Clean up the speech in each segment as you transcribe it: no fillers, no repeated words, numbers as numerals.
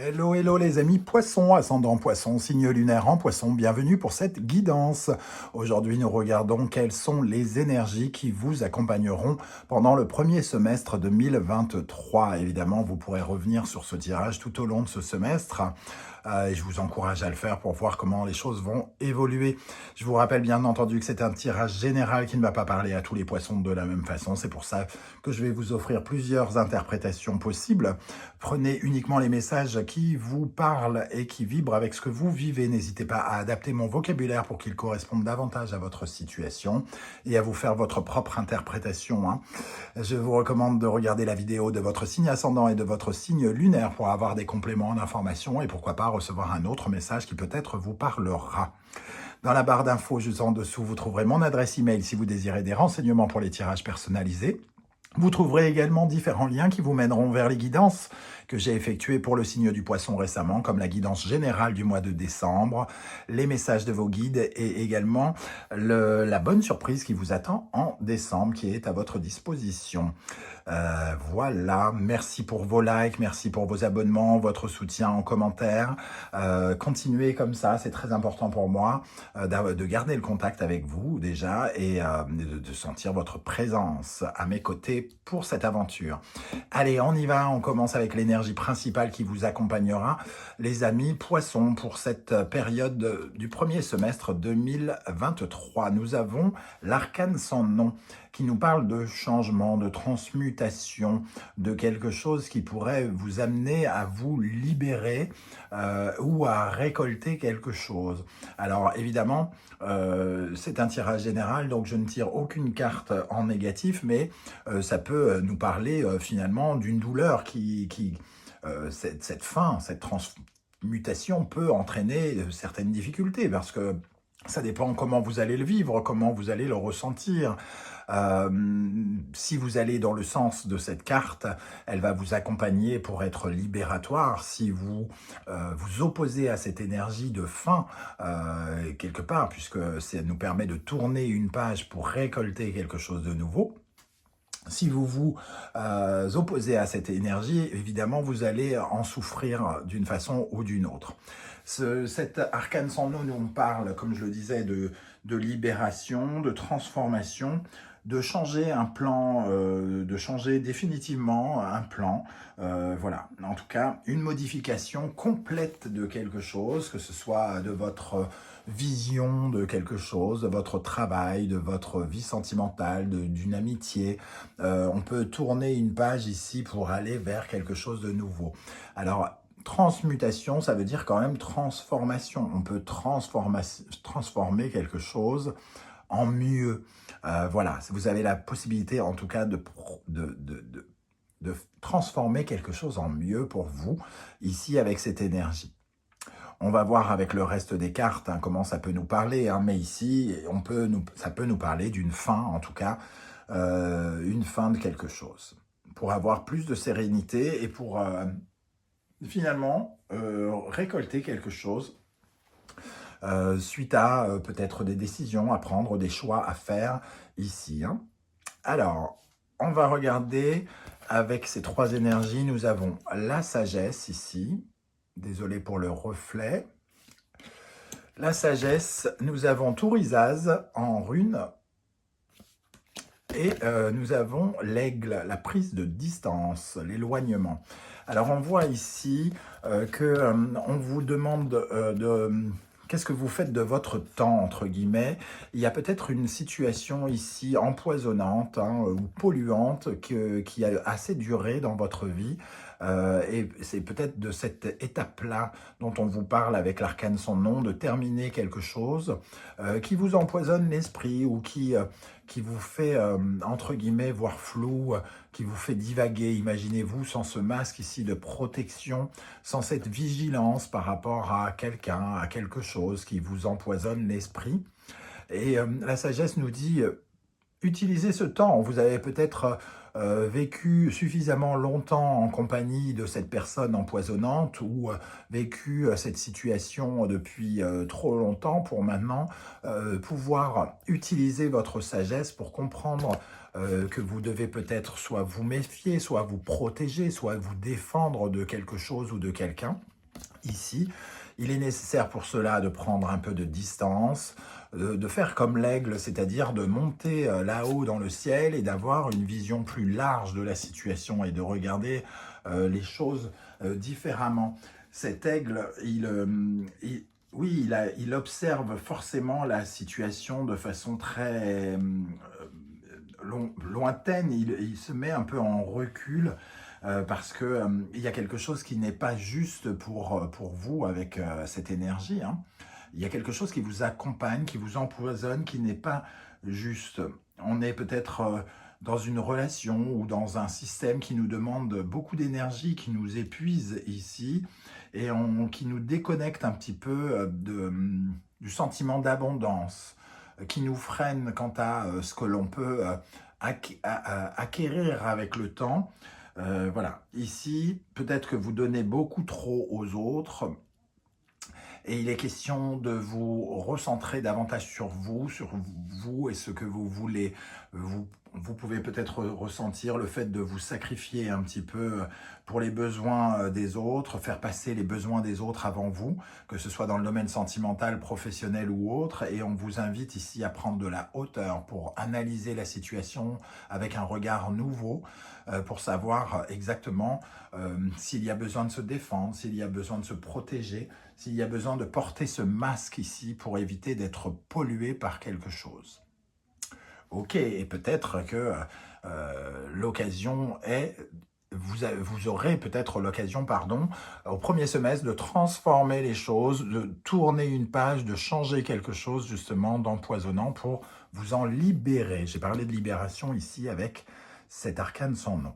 Hello, hello les amis poissons, ascendant poisson, signe lunaire en poisson, bienvenue pour cette guidance. Aujourd'hui nous regardons quelles sont les énergies qui vous accompagneront pendant le premier semestre 2023. Évidemment, vous pourrez revenir sur ce tirage tout au long de ce semestre. Et je vous encourage à le faire pour voir comment les choses vont évoluer. Je vous rappelle bien entendu que c'est un tirage général qui ne va pas parler à tous les poissons de la même façon. C'est pour ça que je vais vous offrir plusieurs interprétations possibles. Prenez uniquement les messages qui vous parlent et qui vibrent avec ce que vous vivez. N'hésitez pas à adapter mon vocabulaire pour qu'il corresponde davantage à votre situation et à vous faire votre propre interprétation, hein. Je vous recommande de regarder la vidéo de votre signe ascendant et de votre signe lunaire pour avoir des compléments d'informations et pourquoi pas recevoir un autre message qui peut-être vous parlera. Dans la barre d'infos juste en dessous, vous trouverez mon adresse email si vous désirez des renseignements pour les tirages personnalisés. Vous trouverez également différents liens qui vous mèneront vers les guidances que j'ai effectuées pour le signe du poisson récemment, comme la guidance générale du mois de décembre, les messages de vos guides et également la bonne surprise qui vous attend en décembre, qui est à votre disposition. Voilà, merci pour vos likes, merci pour vos abonnements, votre soutien en commentaire. Continuez comme ça, c'est très important pour moi de garder le contact avec vous déjà et de sentir votre présence à mes côtés pour cette aventure. Allez, on y va, on commence avec l'énergie principale qui vous accompagnera, les amis poissons, pour cette période du premier semestre 2023. Nous avons l'arcane sans nom qui nous parle de changement, de transmutation, de quelque chose qui pourrait vous amener à vous libérer ou à récolter quelque chose. Alors évidemment, c'est un tirage général, donc je ne tire aucune carte en négatif, mais ça peut nous parler finalement d'une douleur cette fin, cette transmutation peut entraîner certaines difficultés, parce que ça dépend comment vous allez le vivre, comment vous allez le ressentir. Si vous allez dans le sens de cette carte, elle va vous accompagner pour être libératoire. Si vous vous opposez à cette énergie de fin, quelque part, puisque ça nous permet de tourner une page pour récolter quelque chose de nouveau, si vous vous opposez à cette énergie, évidemment, vous allez en souffrir d'une façon ou d'une autre. Cet arcane sans nom nous parle, comme je le disais, de libération, de transformation, de changer un plan, de changer définitivement un plan. Voilà, en tout cas, une modification complète de quelque chose, que ce soit de votre vision de quelque chose, de votre travail, de votre vie sentimentale, d'une amitié. On peut tourner une page ici pour aller vers quelque chose de nouveau. Alors, transmutation, ça veut dire quand même transformation. On peut transformer quelque chose en mieux. Voilà, vous avez la possibilité en tout cas de transformer quelque chose en mieux pour vous, ici avec cette énergie. On va voir avec le reste des cartes comment ça peut nous parler, hein, mais ici, ça peut nous parler d'une fin, en tout cas, une fin de quelque chose. Pour avoir plus de sérénité et pour finalement récolter quelque chose suite à peut-être des décisions à prendre, des choix à faire ici, hein. Alors, on va regarder avec ces trois énergies. Nous avons la sagesse ici. Désolé pour le reflet. La sagesse, nous avons Tourizaz en rune. Et nous avons l'aigle, la prise de distance, l'éloignement. Alors, on voit ici qu'on vous demande qu'est-ce que vous faites de votre temps, entre guillemets. Il y a peut-être une situation ici empoisonnante, hein, ou polluante qui a assez duré dans votre vie. Et c'est peut-être de cette étape-là dont on vous parle avec l'arcane sans nom, de terminer quelque chose qui vous empoisonne l'esprit ou qui vous fait, entre guillemets, voir flou, qui vous fait divaguer. Imaginez-vous sans ce masque ici de protection, sans cette vigilance par rapport à quelqu'un, à quelque chose qui vous empoisonne l'esprit. Et la sagesse nous dit, utilisez ce temps. Vous avez peut-être vécu suffisamment longtemps en compagnie de cette personne empoisonnante ou vécu cette situation depuis trop longtemps pour maintenant pouvoir utiliser votre sagesse pour comprendre que vous devez peut-être soit vous méfier, soit vous protéger, soit vous défendre de quelque chose ou de quelqu'un. Ici, il est nécessaire pour cela de prendre un peu de distance, de faire comme l'aigle, c'est-à-dire de monter là-haut dans le ciel et d'avoir une vision plus large de la situation et de regarder les choses différemment. Cet aigle, oui, il observe forcément la situation de façon très lointaine, il se met un peu en recul parce que il y a quelque chose qui n'est pas juste pour vous avec cette énergie, hein. Il y a quelque chose qui vous accompagne, qui vous empoisonne, qui n'est pas juste. On est peut-être dans une relation ou dans un système qui nous demande beaucoup d'énergie, qui nous épuise ici et qui nous déconnecte un petit peu du sentiment d'abondance, qui nous freine quant à ce que l'on peut acquérir avec le temps. Voilà, ici, peut-être que vous donnez beaucoup trop aux autres et il est question de vous recentrer davantage sur vous et ce que vous voulez. Vous pouvez peut-être ressentir le fait de vous sacrifier un petit peu pour les besoins des autres, faire passer les besoins des autres avant vous, que ce soit dans le domaine sentimental, professionnel ou autre. Et on vous invite ici à prendre de la hauteur pour analyser la situation avec un regard nouveau, pour savoir exactement s'il y a besoin de se défendre, s'il y a besoin de se protéger, s'il y a besoin de porter ce masque ici pour éviter d'être pollué par quelque chose. Ok, et peut-être que l'occasion est, vous aurez peut-être l'occasion, pardon, au premier semestre de transformer les choses, de tourner une page, de changer quelque chose justement d'empoisonnant pour vous en libérer. J'ai parlé de libération ici avec cet arcane sans nom.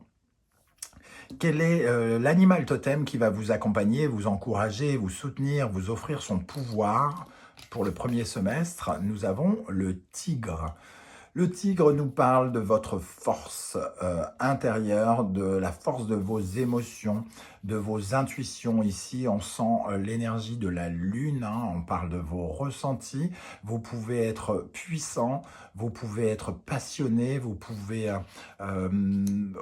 Quel est l'animal totem qui va vous accompagner, vous encourager, vous soutenir, vous offrir son pouvoir pour le premier semestre? Nous avons le tigre. Le tigre nous parle de votre force intérieure, de la force de vos émotions, de vos intuitions. Ici, on sent l'énergie de la lune, hein, on parle de vos ressentis. Vous pouvez être puissant, vous pouvez être passionné, vous pouvez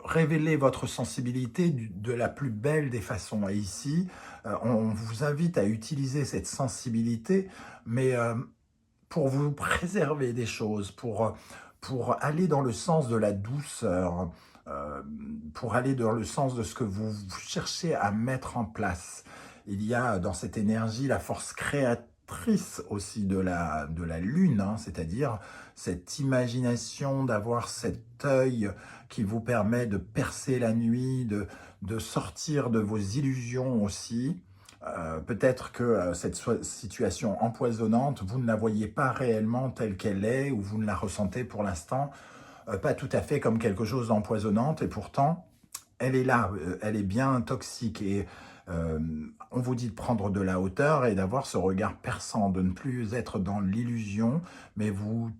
révéler votre sensibilité de la plus belle des façons. Et ici, on vous invite à utiliser cette sensibilité, mais pour vous préserver des choses, pour aller dans le sens de la douceur, pour aller dans le sens de ce que vous cherchez à mettre en place. Il y a dans cette énergie la force créatrice aussi de la lune, hein, c'est-à-dire cette imagination d'avoir cet œil qui vous permet de percer la nuit, de sortir de vos illusions aussi. Peut-être que cette situation empoisonnante, vous ne la voyez pas réellement telle qu'elle est, ou vous ne la ressentez pour l'instant pas tout à fait comme quelque chose d'empoisonnante, et pourtant, elle est là, elle est bien toxique, et on vous dit de prendre de la hauteur et d'avoir ce regard perçant, de ne plus être dans l'illusion, mais vous,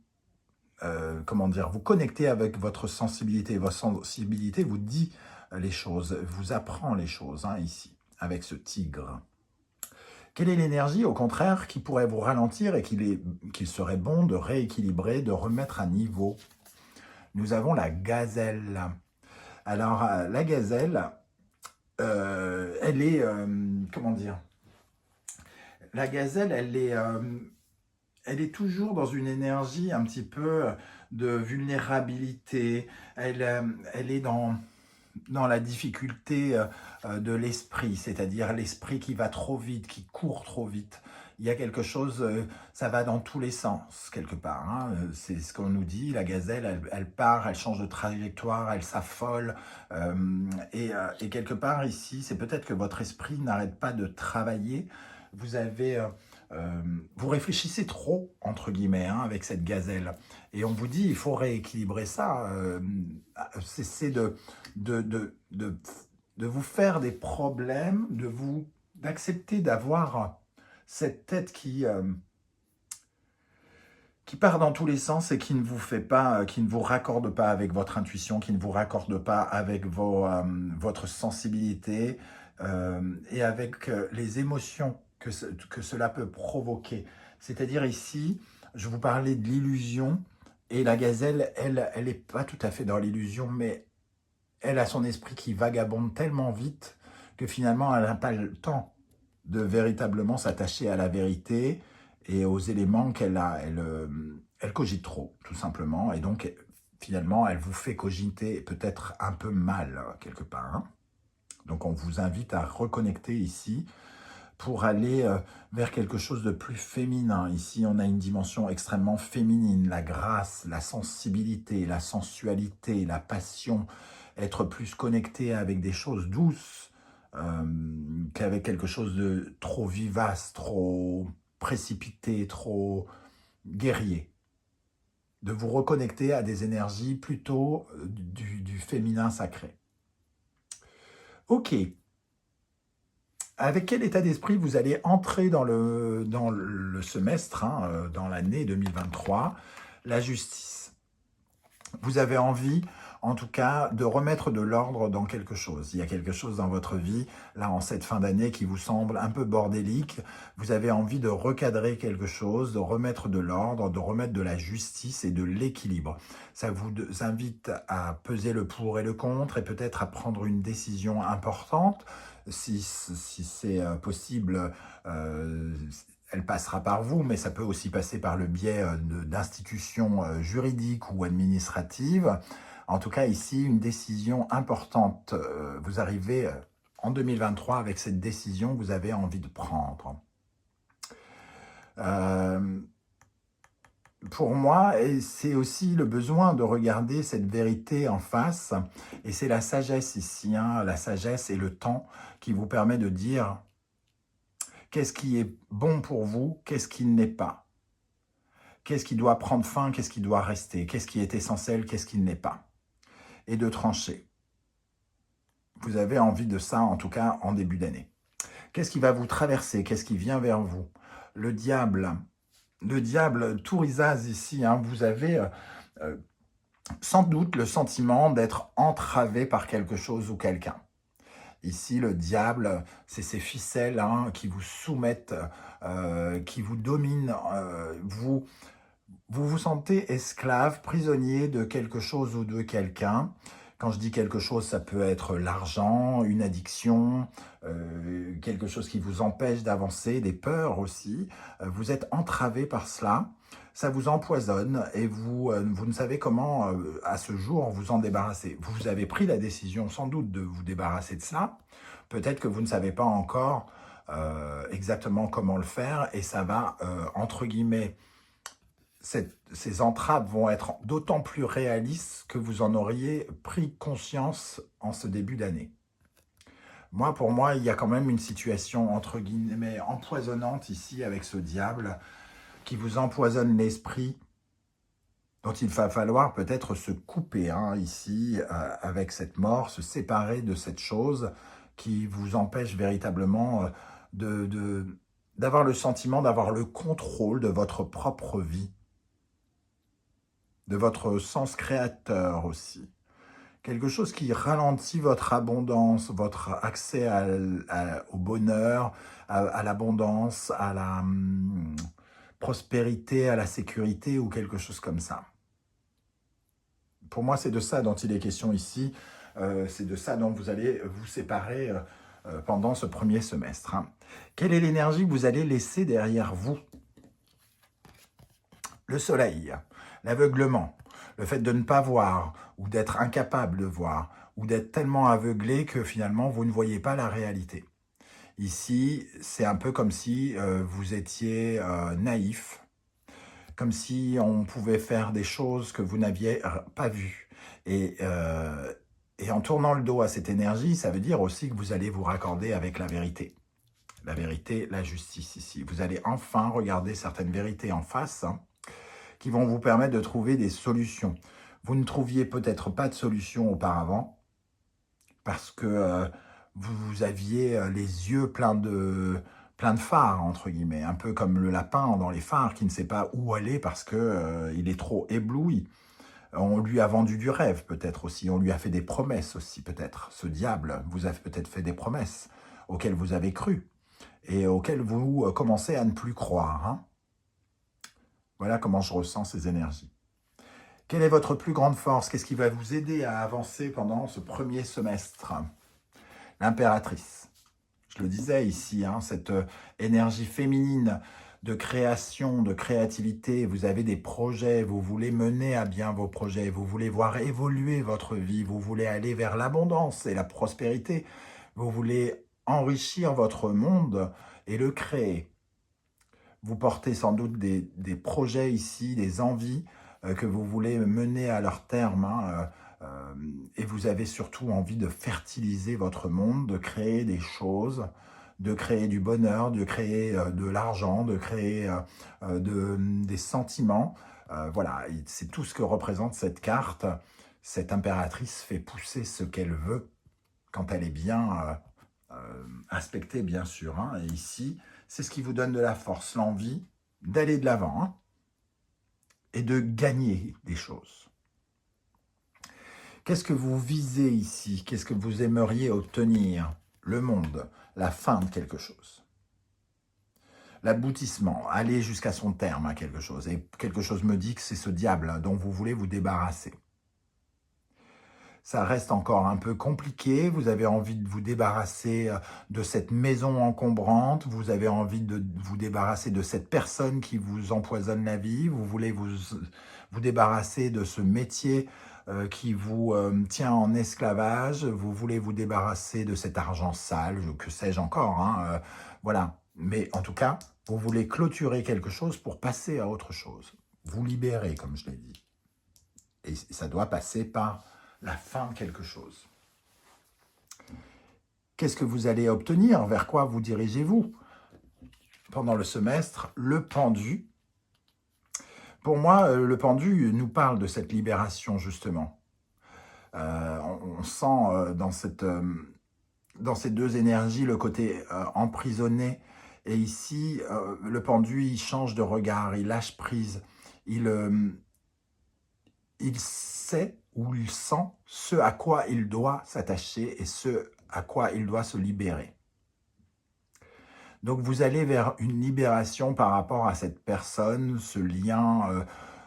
comment dire, vous connecter avec votre sensibilité. Votre sensibilité vous dit les choses, vous apprend les choses, hein, ici, avec ce tigre. Quelle est l'énergie, au contraire, qui pourrait vous ralentir et qu'il serait bon de rééquilibrer, de remettre à niveau? Nous avons la gazelle. Alors, la gazelle, elle est, comment dire? La gazelle, elle est toujours dans une énergie un petit peu de vulnérabilité. Elle est dans la difficulté de l'esprit, c'est-à-dire l'esprit qui va trop vite, qui court trop vite. Il y a quelque chose, ça va dans tous les sens, quelque part, hein. C'est ce qu'on nous dit, la gazelle, elle part, elle change de trajectoire, elle s'affole. Et quelque part ici, c'est peut-être que votre esprit n'arrête pas de travailler. Vous avez... vous réfléchissez trop, entre guillemets, hein, avec cette gazelle. Et on vous dit, il faut rééquilibrer ça. Cessez de vous faire des problèmes, d'accepter d'avoir cette tête qui part dans tous les sens et qui ne vous fait pas, qui ne vous raccorde pas avec votre intuition, qui ne vous raccorde pas avec votre sensibilité et avec les émotions que cela peut provoquer. C'est-à-dire ici, je vous parlais de l'illusion, et la gazelle, elle n'est pas tout à fait dans l'illusion, mais elle a son esprit qui vagabonde tellement vite que finalement, elle n'a pas le temps de véritablement s'attacher à la vérité et aux éléments elle cogite trop, tout simplement. Et donc, finalement, elle vous fait cogiter peut-être un peu mal, quelque part. Hein. Donc, on vous invite à reconnecter ici pour aller vers quelque chose de plus féminin. Ici, on a une dimension extrêmement féminine, la grâce, la sensibilité, la sensualité, la passion, être plus connecté avec des choses douces qu'avec quelque chose de trop vivace, trop précipité, trop guerrier. De vous reconnecter à des énergies plutôt du féminin sacré. Ok. Avec quel état d'esprit vous allez entrer dans le semestre, hein, dans l'année 2023, la justice. Vous avez envie, en tout cas, de remettre de l'ordre dans quelque chose. Il y a quelque chose dans votre vie, là, en cette fin d'année, qui vous semble un peu bordélique. Vous avez envie de recadrer quelque chose, de remettre de l'ordre, de remettre de la justice et de l'équilibre. Ça vous invite à peser le pour et le contre et peut-être à prendre une décision importante. Si c'est possible, elle passera par vous, mais ça peut aussi passer par le biais d'institutions juridiques ou administratives. En tout cas, ici, une décision importante. Vous arrivez en 2023 avec cette décision que vous avez envie de prendre. Pour moi, c'est aussi le besoin de regarder cette vérité en face. Et c'est la sagesse ici, hein, la sagesse et le temps qui vous permet de dire qu'est-ce qui est bon pour vous, qu'est-ce qui ne l'est pas. Qu'est-ce qui doit prendre fin, qu'est-ce qui doit rester, qu'est-ce qui est essentiel, qu'est-ce qui ne l'est pas. Et de trancher. Vous avez envie de ça, en tout cas, en début d'année. Qu'est-ce qui va vous traverser, qu'est-ce qui vient vers vous? Le diable, Tourizaz ici, hein, vous avez sans doute le sentiment d'être entravé par quelque chose ou quelqu'un. Ici, le diable, c'est ces ficelles hein, qui vous soumettent, qui vous dominent. Vous vous sentez esclave, prisonnier de quelque chose ou de quelqu'un. Quand je dis quelque chose, ça peut être l'argent, une addiction, quelque chose qui vous empêche d'avancer, des peurs aussi. Vous êtes entravé par cela, ça vous empoisonne et vous ne savez comment, à ce jour, vous en débarrasser. Vous avez pris la décision sans doute de vous débarrasser de cela. Peut-être que vous ne savez pas encore exactement comment le faire et ça va, entre guillemets, ces entraves vont être d'autant plus réalistes que vous en auriez pris conscience en ce début d'année. Pour moi, il y a quand même une situation, entre guillemets, empoisonnante ici avec ce diable qui vous empoisonne l'esprit, dont il va falloir peut-être se couper hein, ici avec cette mort, se séparer de cette chose qui vous empêche véritablement d'avoir le sentiment d'avoir le contrôle de votre propre vie, de votre sens créateur aussi. Quelque chose qui ralentit votre abondance, votre accès au bonheur, à l'abondance, à la prospérité, à la sécurité ou quelque chose comme ça. Pour moi, c'est de ça dont il est question ici. C'est de ça dont vous allez vous séparer pendant ce premier semestre. Hein. Quelle est l'énergie que vous allez laisser derrière vous? Le soleil, l'aveuglement, le fait de ne pas voir ou d'être incapable de voir ou d'être tellement aveuglé que finalement vous ne voyez pas la réalité. Ici, c'est un peu comme si vous étiez naïf, comme si on pouvait faire des choses que vous n'aviez pas vues. Et en tournant le dos à cette énergie, ça veut dire aussi que vous allez vous raccorder avec la vérité. La vérité, la justice ici. Vous allez enfin regarder certaines vérités en face, hein, qui vont vous permettre de trouver des solutions. Vous ne trouviez peut-être pas de solution auparavant parce que vous aviez les yeux pleins de phares, entre guillemets, un peu comme le lapin dans les phares qui ne sait pas où aller parce qu'il est trop ébloui. On lui a vendu du rêve peut-être aussi, on lui a fait des promesses aussi peut-être. Ce diable vous a peut-être fait des promesses auxquelles vous avez cru et auxquelles vous commencez à ne plus croire. Hein. Voilà comment je ressens ces énergies. Quelle est votre plus grande force? Qu'est-ce qui va vous aider à avancer pendant ce premier semestre? L'impératrice. Je je le disais ici, hein, cette énergie féminine de création, de créativité. Vous avez des projets, vous voulez mener à bien vos projets, vous voulez voir évoluer votre vie, vous voulez aller vers l'abondance et la prospérité, vous voulez enrichir votre monde et le créer. Vous portez sans doute des projets ici, des envies que vous voulez mener à leur terme, hein, et vous avez surtout envie de fertiliser votre monde, de créer des choses, de créer du bonheur, de créer de l'argent, de créer des sentiments. Voilà, c'est tout ce que représente cette carte. Cette impératrice fait pousser ce qu'elle veut quand elle est bien aspectée, bien sûr, hein. Et ici, c'est ce qui vous donne de la force, l'envie d'aller de l'avant, hein, et de gagner des choses. Qu'est-ce que vous visez ici? Qu'est-ce que vous aimeriez obtenir? Le monde, la fin de quelque chose. L'aboutissement, aller jusqu'à son terme à quelque chose. Et quelque chose me dit que c'est ce diable dont vous voulez vous débarrasser. Ça reste encore un peu compliqué, vous avez envie de vous débarrasser de cette maison encombrante, vous avez envie de vous débarrasser de cette personne qui vous empoisonne la vie, vous voulez vous débarrasser de ce métier qui vous tient en esclavage, vous voulez vous débarrasser de cet argent sale, que sais-je encore, hein, voilà. Mais en tout cas, vous voulez clôturer quelque chose pour passer à autre chose, vous libérer, comme je l'ai dit. Et ça doit passer par la fin de quelque chose. Qu'est-ce que vous allez obtenir? Vers quoi vous dirigez-vous? Pendant le semestre, le pendu. Pour moi, le pendu nous parle de cette libération, justement. On sent dans ces deux énergies le côté emprisonné. Et ici, le pendu, il change de regard, il lâche prise. Il sait ou il sent ce à quoi il doit s'attacher et ce à quoi il doit se libérer. Donc vous allez vers une libération par rapport à cette personne, ce lien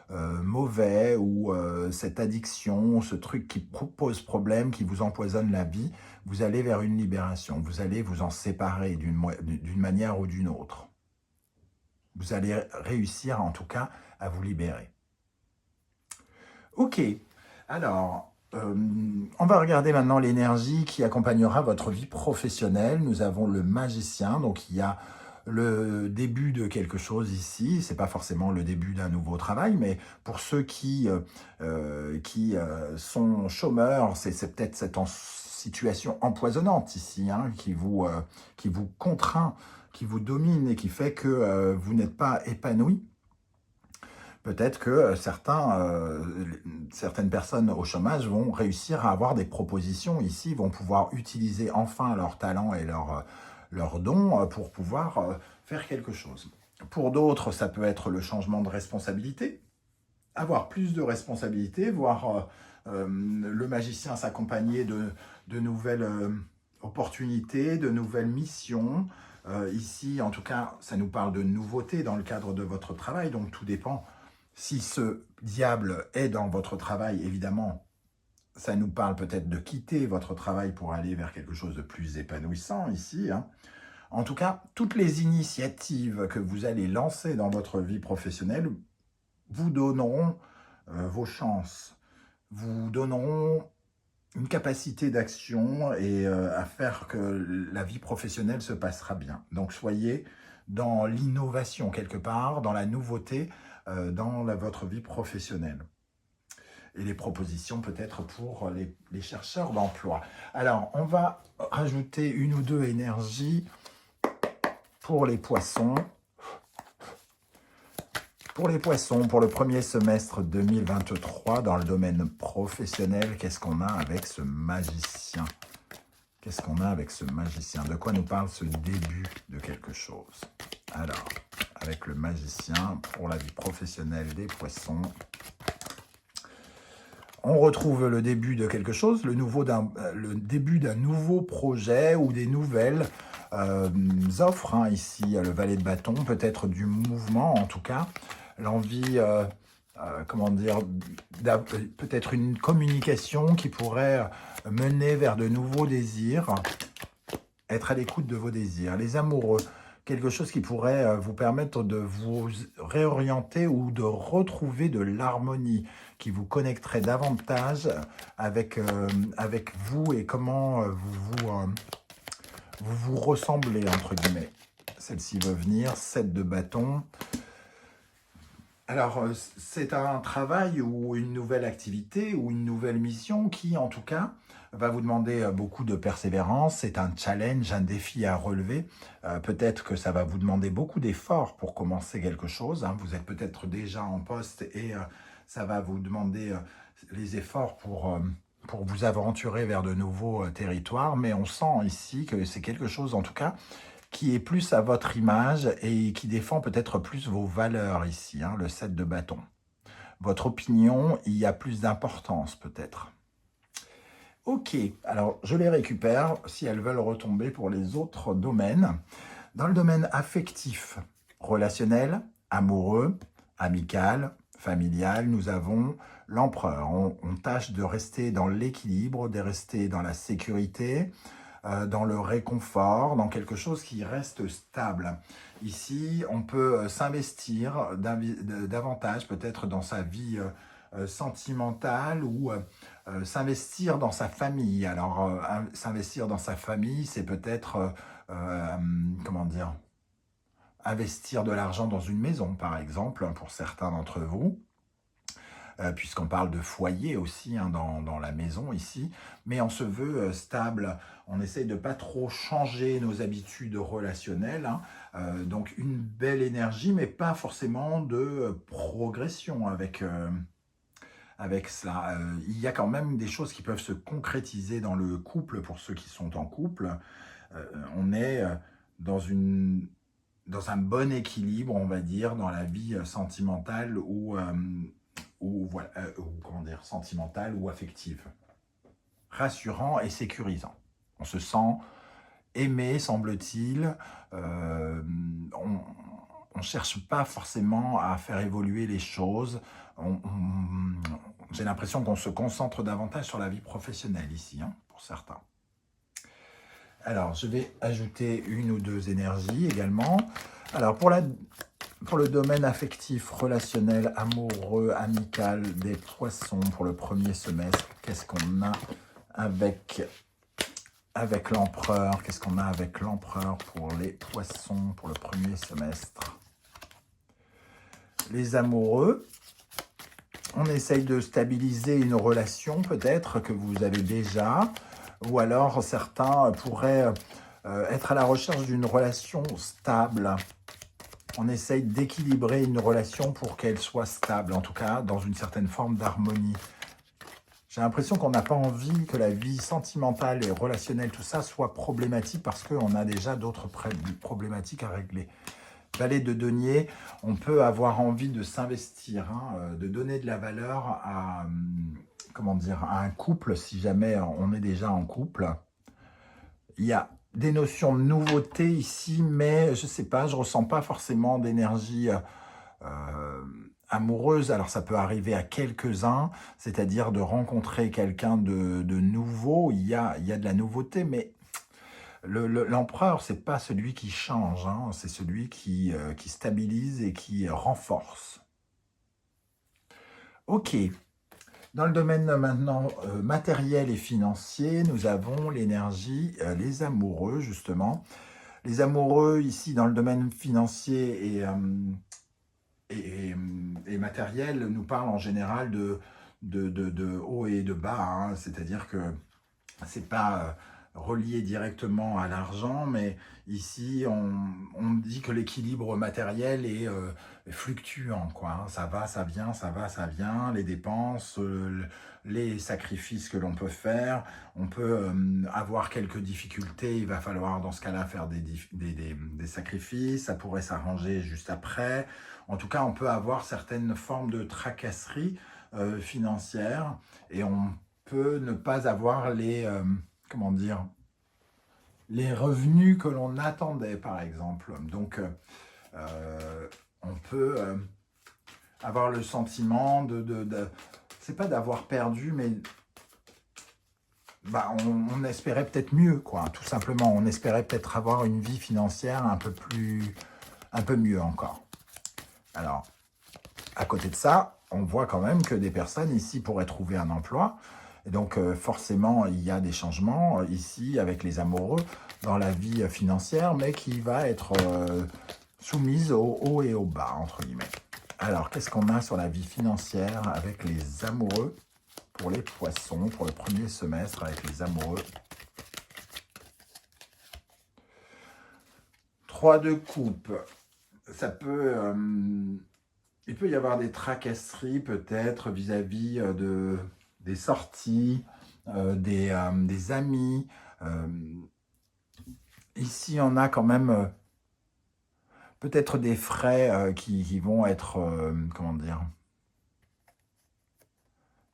mauvais ou cette addiction, ce truc qui pose problème, qui vous empoisonne la vie. Vous allez vers une libération, vous allez vous en séparer d'une manière ou d'une autre. Vous allez réussir en tout cas à vous libérer. Ok, alors, on va regarder maintenant l'énergie qui accompagnera votre vie professionnelle. Nous avons le magicien, donc il y a le début de quelque chose ici. Ce n'est pas forcément le début d'un nouveau travail, mais pour ceux qui sont chômeurs, c'est peut-être cette situation empoisonnante ici, hein, qui vous contraint, qui vous domine et qui fait que vous n'êtes pas épanoui. Peut-être que certaines personnes au chômage vont réussir à avoir des propositions ici, vont pouvoir utiliser enfin leur talent et leurs dons pour pouvoir faire quelque chose. Pour d'autres, ça peut être le changement de responsabilité, avoir plus de responsabilités, voir le magicien s'accompagner de nouvelles opportunités, de nouvelles missions. Ici, en tout cas, ça nous parle de nouveautés dans le cadre de votre travail, donc tout dépend. Si ce diable est dans votre travail, évidemment, ça nous parle peut-être de quitter votre travail pour aller vers quelque chose de plus épanouissant ici, hein. En tout cas, toutes les initiatives que vous allez lancer dans votre vie professionnelle vous donneront vos chances, vous donneront une capacité d'action et à faire que la vie professionnelle se passera bien. Donc soyez dans l'innovation quelque part, dans la nouveauté, dans votre vie professionnelle. Et les propositions peut-être pour les chercheurs d'emploi. Alors, on va rajouter une ou deux énergies pour les poissons. Pour les poissons, pour le premier semestre 2023, dans le domaine professionnel, qu'est-ce qu'on a avec ce magicien? Qu'est-ce qu'on a avec ce magicien? De quoi nous parle ce début de quelque chose? Alors, avec le magicien, pour la vie professionnelle des poissons, on retrouve le début de quelque chose, le début d'un nouveau projet ou des nouvelles offres, hein, ici, le valet de bâton, peut-être du mouvement en tout cas, l'envie, comment dire, peut-être une communication qui pourrait mener vers de nouveaux désirs. être à l'écoute de vos désirs. Les amoureux, quelque chose qui pourrait vous permettre de vous réorienter ou de retrouver de l'harmonie, qui vous connecterait davantage avec vous et comment vous vous ressemblez, entre guillemets. Celle-ci veut venir, 7 de bâton. Alors, c'est un travail ou une nouvelle activité ou une nouvelle mission qui, en tout cas, va vous demander beaucoup de persévérance. C'est un challenge, un défi à relever. Peut-être que ça va vous demander beaucoup d'efforts pour commencer quelque chose, hein. Vous êtes peut-être déjà en poste et ça va vous demander les efforts pour vous aventurer vers de nouveaux territoires. Mais on sent ici que c'est quelque chose, en tout cas, qui est plus à votre image et qui défend peut-être plus vos valeurs ici, hein, le 7 de bâton. Votre opinion y a plus d'importance peut-être. Ok, alors je les récupère si elles veulent retomber pour les autres domaines. Dans le domaine affectif, relationnel, amoureux, amical, familial, nous avons l'empereur. On tâche de rester dans l'équilibre, de rester dans la sécurité, dans le réconfort, dans quelque chose qui reste stable. Ici, on peut s'investir davantage peut-être dans sa vie sentimentale ou s'investir dans sa famille. Alors, s'investir dans sa famille, c'est peut-être, comment dire, investir de l'argent dans une maison, par exemple, pour certains d'entre vous. Puisqu'on parle de foyer aussi hein, dans la maison ici, mais on se veut stable, on essaye de ne pas trop changer nos habitudes relationnelles, hein. Donc une belle énergie, mais pas forcément de progression avec cela. Il y a quand même des choses qui peuvent se concrétiser dans le couple, pour ceux qui sont en couple. On est dans un bon équilibre, on va dire, dans la vie sentimentale ou voilà, comment dire, sentimentale ou affective. Rassurant et sécurisant. On se sent aimé, semble-t-il. On ne cherche pas forcément à faire évoluer les choses. J'ai l'impression qu'on se concentre davantage sur la vie professionnelle ici, hein, pour certains. Alors, je vais ajouter une ou deux énergies également. Alors, pour le domaine affectif, relationnel, amoureux, amical des poissons pour le premier semestre, qu'est-ce qu'on a avec l'empereur? Qu'est-ce qu'on a avec l'empereur pour les poissons pour le premier semestre? Les amoureux, on essaye de stabiliser une relation peut-être que vous avez déjà, ou alors certains pourraient être à la recherche d'une relation stable. On essaye d'équilibrer une relation pour qu'elle soit stable, en tout cas dans une certaine forme d'harmonie. J'ai l'impression qu'on n'a pas envie que la vie sentimentale et relationnelle, tout ça, soit problématique parce qu'on a déjà d'autres problématiques à régler. Valet de denier, on peut avoir envie de s'investir, hein, de donner de la valeur à, comment dire, à un couple si jamais on est déjà en couple. Il y a des notions de nouveauté ici, mais je ne sais pas, je ne ressens pas forcément d'énergie amoureuse. Alors ça peut arriver à quelques-uns, c'est-à-dire de rencontrer quelqu'un de nouveau. Il y a de la nouveauté, mais l'empereur, c'est pas celui qui change, hein, c'est celui qui stabilise et qui renforce. Ok. Dans le domaine maintenant matériel et financier, nous avons l'énergie, les amoureux justement. Les amoureux ici dans le domaine financier et matériel nous parlent en général de haut et de bas, hein. C'est-à-dire que c'est pas relié directement à l'argent, mais ici on dit que l'équilibre matériel est fluctuant, quoi, hein. Ça va, ça vient, ça va, ça vient, les dépenses, les sacrifices que l'on peut faire. On peut avoir quelques difficultés, il va falloir dans ce cas-là faire des sacrifices, ça pourrait s'arranger juste après. En tout cas, on peut avoir certaines formes de tracasseries financières et on peut ne pas avoir comment dire, les revenus que l'on attendait, par exemple. Donc, on peut avoir le sentiment c'est pas d'avoir perdu, mais on espérait peut-être mieux, quoi, tout simplement. On espérait peut-être avoir une vie financière un peu mieux encore. Alors, à côté de ça, on voit quand même que des personnes ici pourraient trouver un emploi. Et donc, forcément, il y a des changements ici avec les amoureux dans la vie financière, mais qui va être soumise au haut et au bas, entre guillemets. Alors, qu'est-ce qu'on a sur la vie financière avec les amoureux pour les poissons, pour le premier semestre avec les amoureux? 3 de coupe. Ça peut... il peut y avoir des tracasseries peut-être vis-à-vis des sorties, des amis. Ici, on a quand même peut-être des frais qui vont être, comment dire,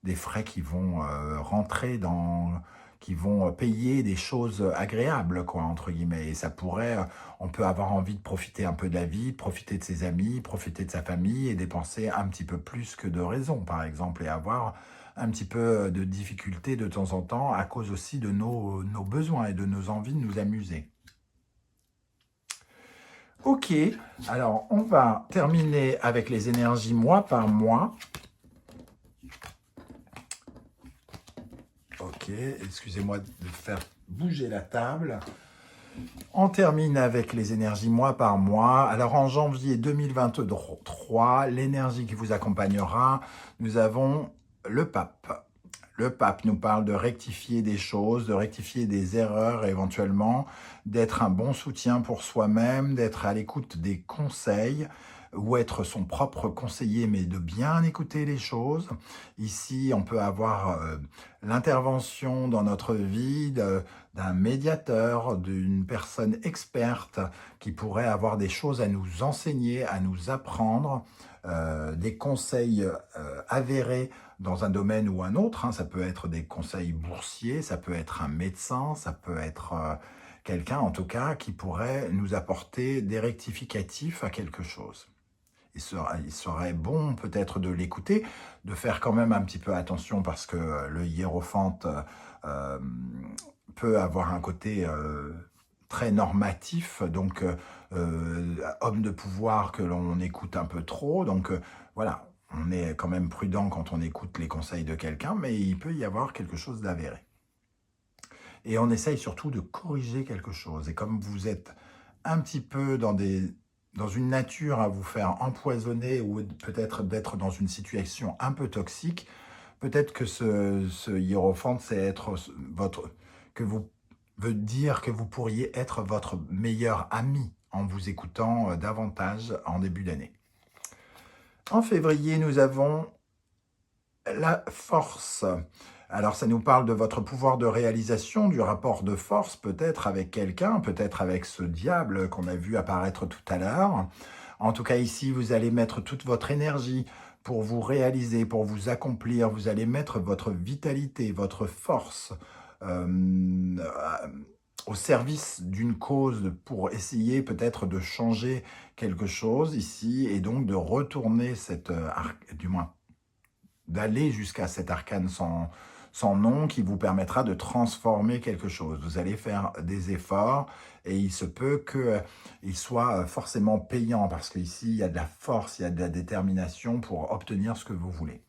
des frais qui vont rentrer qui vont payer des choses agréables, quoi, entre guillemets. Et ça pourrait, on peut avoir envie de profiter un peu de la vie, de profiter de ses amis, profiter de sa famille et dépenser un petit peu plus que de raison, par exemple, et avoir un petit peu de difficulté de temps en temps à cause aussi de nos besoins et de nos envies de nous amuser. Ok, alors on va terminer avec les énergies mois par mois. Ok, excusez-moi de faire bouger la table. On termine avec les énergies mois par mois. Alors en janvier 2023, l'énergie qui vous accompagnera, nous avons le pape. Le pape nous parle de rectifier des choses, de rectifier des erreurs éventuellement, d'être un bon soutien pour soi-même, d'être à l'écoute des conseils ou être son propre conseiller, mais de bien écouter les choses. Ici, on peut avoir l'intervention dans notre vie d'un médiateur, d'une personne experte qui pourrait avoir des choses à nous enseigner, à nous apprendre, des conseils avérés dans un domaine ou un autre. Hein. Ça peut être des conseils boursiers, ça peut être un médecin, ça peut être quelqu'un en tout cas qui pourrait nous apporter des rectificatifs à quelque chose. Il serait bon peut-être de l'écouter, de faire quand même un petit peu attention parce que le hiérophante euh, peut avoir un côté très normatif, donc homme de pouvoir que l'on écoute un peu trop. Donc voilà, on est quand même prudent quand on écoute les conseils de quelqu'un, mais il peut y avoir quelque chose d'avéré. Et on essaye surtout de corriger quelque chose. Et comme vous êtes un petit peu dans une nature à vous faire empoisonner ou peut-être d'être dans une situation un peu toxique, peut-être que ce hiérophante, c'est être veut dire que vous pourriez être votre meilleur ami en vous écoutant davantage en début d'année. En février, nous avons la force. Alors, ça nous parle de votre pouvoir de réalisation, du rapport de force, peut-être avec quelqu'un, peut-être avec ce diable qu'on a vu apparaître tout à l'heure. En tout cas, ici, vous allez mettre toute votre énergie pour vous réaliser, pour vous accomplir. Vous allez mettre votre vitalité, votre force au service d'une cause pour essayer peut-être de changer quelque chose ici et donc de retourner du moins d'aller jusqu'à cet arcane sans nom qui vous permettra de transformer quelque chose. Vous allez faire des efforts et il se peut qu'ils soient forcément payants parce qu'ici, il y a de la force, il y a de la détermination pour obtenir ce que vous voulez.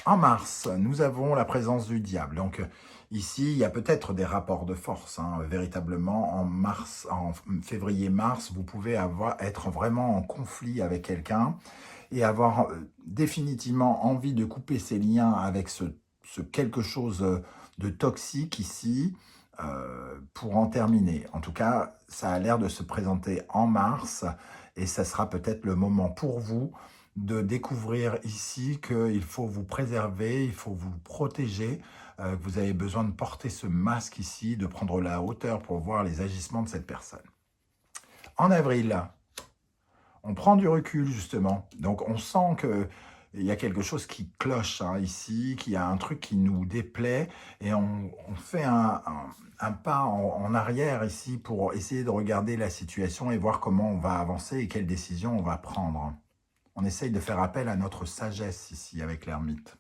En mars, nous avons la présence du diable. Donc ici, il y a peut-être des rapports de force. Hein. Véritablement, en février-mars, vous pouvez être vraiment en conflit avec quelqu'un et avoir définitivement envie de couper ses liens avec ce quelque chose de toxique ici pour en terminer. En tout cas, ça a l'air de se présenter en mars et ça sera peut-être le moment pour vous de découvrir ici qu'il faut vous préserver, il faut vous protéger, que vous avez besoin de porter ce masque ici, de prendre la hauteur pour voir les agissements de cette personne. En avril, on prend du recul justement, donc on sent qu'il y a quelque chose qui cloche hein, ici, qu'il y a un truc qui nous déplaît et on fait un pas en arrière ici pour essayer de regarder la situation et voir comment on va avancer et quelles décisions on va prendre. On essaye de faire appel à notre sagesse ici avec l'ermite.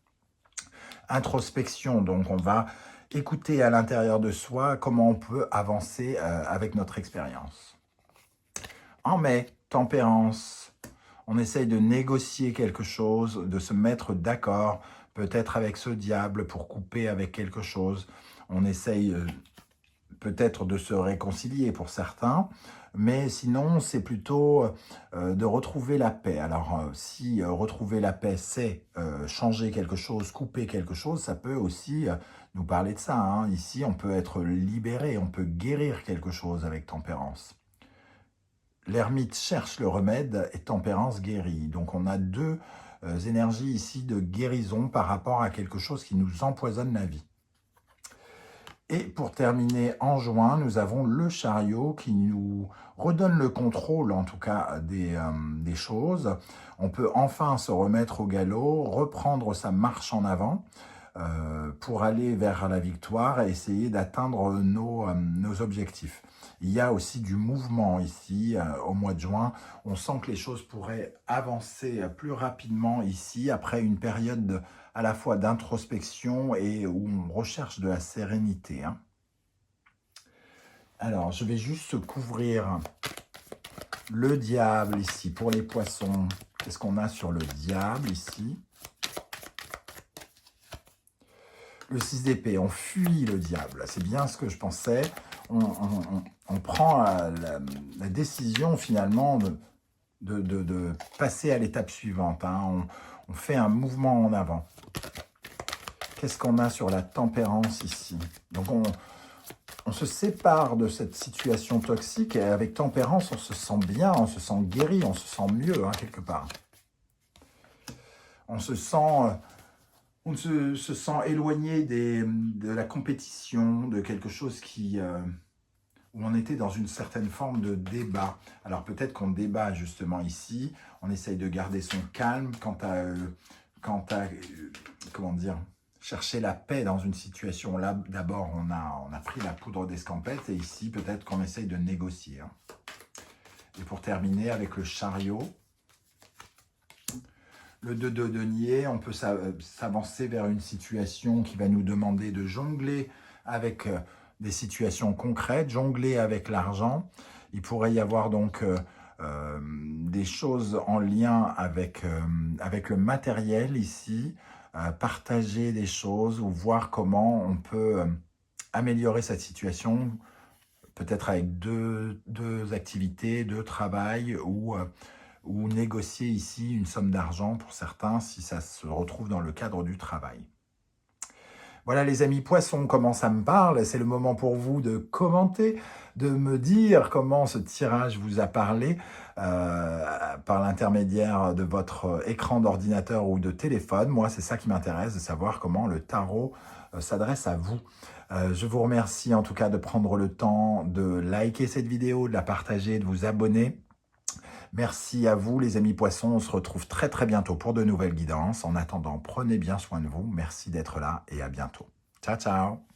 Introspection, donc on va écouter à l'intérieur de soi comment on peut avancer avec notre expérience. En mai, tempérance. On essaye de négocier quelque chose, de se mettre d'accord, peut-être avec ce diable pour couper avec quelque chose. On essaye peut-être de se réconcilier pour certains, mais sinon, c'est plutôt de retrouver la paix. Alors, si retrouver la paix, c'est changer quelque chose, couper quelque chose, ça peut aussi nous parler de ça, hein. Ici, on peut être libéré, on peut guérir quelque chose avec tempérance. L'ermite cherche le remède et tempérance guérit. Donc, on a deux énergies ici de guérison par rapport à quelque chose qui nous empoisonne la vie. Et pour terminer, en juin, nous avons le chariot qui nous redonne le contrôle, en tout cas, des choses. On peut enfin se remettre au galop, reprendre sa marche en avant pour aller vers la victoire et essayer d'atteindre nos objectifs. Il y a aussi du mouvement ici, au mois de juin. On sent que les choses pourraient avancer plus rapidement ici, après une période à la fois d'introspection et où on recherche de la sérénité, hein. Alors, je vais juste couvrir le diable ici pour les poissons. Qu'est-ce qu'on a sur le diable ici? Le 6 d'épée, on fuit le diable. C'est bien ce que je pensais. On prend la décision finalement de passer à l'étape suivante, hein. On fait un mouvement en avant. Qu'est-ce qu'on a sur la tempérance ici? Donc on se sépare de cette situation toxique et avec tempérance, on se sent bien, on se sent guéri, on se sent mieux, hein, quelque part. On se sent éloigné de la compétition, de quelque chose où on était dans une certaine forme de débat. Alors peut-être qu'on débat justement ici, on essaye de garder son calme quant à comment dire, chercher la paix dans une situation. Là, d'abord, on a pris la poudre d'escampette et ici, peut-être qu'on essaye de négocier, hein. Et pour terminer avec le chariot, le 2 de denier, on peut s'avancer vers une situation qui va nous demander de jongler avec des situations concrètes, jongler avec l'argent. Il pourrait y avoir donc des choses en lien avec le matériel ici, partager des choses ou voir comment on peut améliorer cette situation, peut-être avec deux activités, deux travail ou négocier ici une somme d'argent pour certains si ça se retrouve dans le cadre du travail. Voilà les amis poissons, comment ça me parle. C'est le moment pour vous de commenter, de me dire comment ce tirage vous a parlé par l'intermédiaire de votre écran d'ordinateur ou de téléphone. Moi, c'est ça qui m'intéresse, de savoir comment le tarot s'adresse à vous. Je vous remercie en tout cas de prendre le temps de liker cette vidéo, de la partager, de vous abonner. Merci à vous les amis poissons, on se retrouve très très bientôt pour de nouvelles guidances. En attendant, prenez bien soin de vous, merci d'être là et à bientôt. Ciao ciao.